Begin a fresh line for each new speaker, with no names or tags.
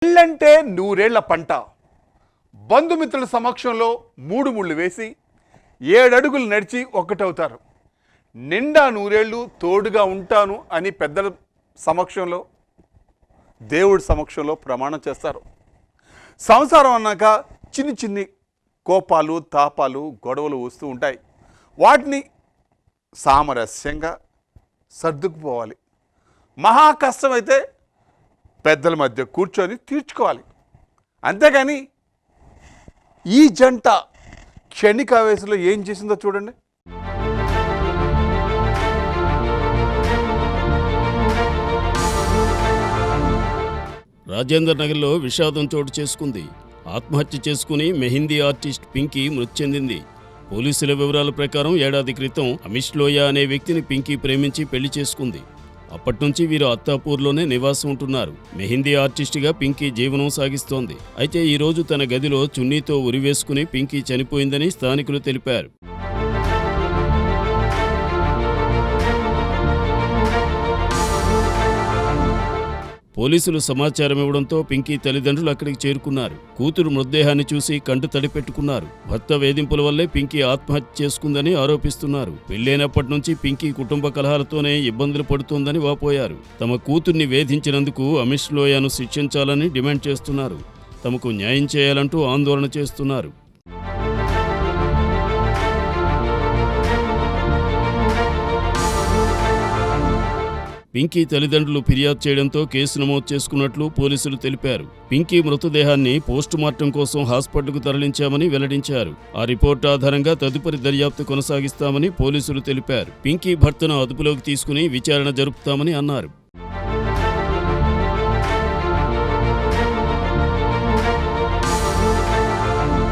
పెళ్ళంటే నూరేళ్ల పంట. బంధుమిత్రుల సమక్షంలో 3 ముళ్ళు వేసి 7 అడుగులు నడిచి ఒక్కటవుతారు. నిండా నూరేళ్లు తోడుగా ఉంటాను అని పెద్దల సమక్షంలో, దేవుడి సమక్షంలో ప్రమాణం చేస్తారు. సంసారం అన్నాక చిన్ని చిన్ని కోపాలు, తాపాలు, గొడవలు వస్తూ ఉంటాయి. వాటిని సామరస్యంగా సర్దుకుపోవాలి. మహా కష్టమైతే పెద్దల మధ్య కూర్చొని తీర్చుకోవాలి. అంతేగాని ఈ జంట క్షణికావేశంలో ఏం చేసిందో చూడండి.
రాజేంద్ర నగర్లో విషాదం చోటు చేసుకుంది. ఆత్మహత్య చేసుకుని మెహిందీ ఆర్టిస్ట్ పింకీ మృతి చెందింది. పోలీసుల వివరాల ప్రకారం ఏడాది క్రితం అమిష్ లోయ అనే వ్యక్తిని పింకీ ప్రేమించి పెళ్లి చేసుకుంది. అప్పట్నుంచి వీరు అత్తాపూర్లోనే నివాసం ఉంటున్నారు. మెహిందీ ఆర్టిస్ట్గా పింకీ జీవనం సాగిస్తోంది. అయితే ఈరోజు తన గదిలో చున్నీతో ఉరివేసుకుని పింకీ చనిపోయిందని స్థానికులు తెలిపారు. పోలీసులు సమాచారం ఇవ్వడంతో పింకీ తల్లిదండ్రులు అక్కడికి చేరుకున్నారు. కూతురు మృతదేహాన్ని చూసి కంట తడి పెట్టుకున్నారు. భర్త వేధింపుల వల్లే పింకీ ఆత్మహత్య చేసుకుందని ఆరోపిస్తున్నారు. పెళ్లైనప్పటి నుంచి పింకీ కుటుంబ కలహాలతోనే ఇబ్బందులు పడుతోందని వాపోయారు. తమ కూతుర్ని వేధించినందుకు అమిష్ లోయను శిక్షించాలని డిమాండ్ చేస్తున్నారు. తమకు న్యాయం చేయాలంటూ ఆందోళన చేస్తున్నారు. పింకీ తల్లిదండ్రులు ఫిర్యాదు చేయడంతో కేసు నమోదు చేసుకున్నట్లు పోలీసులు తెలిపారు. పింకీ మృతదేహాన్ని పోస్టుమార్టం కోసం హాస్పిటల్కు తరలించామని వెల్లడించారు. ఆ రిపోర్టు ఆధారంగా తదుపరి దర్యాప్తు కొనసాగిస్తామని పోలీసులు తెలిపారు. పింకీ భర్తను అదుపులోకి తీసుకుని విచారణ జరుపుతామని అన్నారు.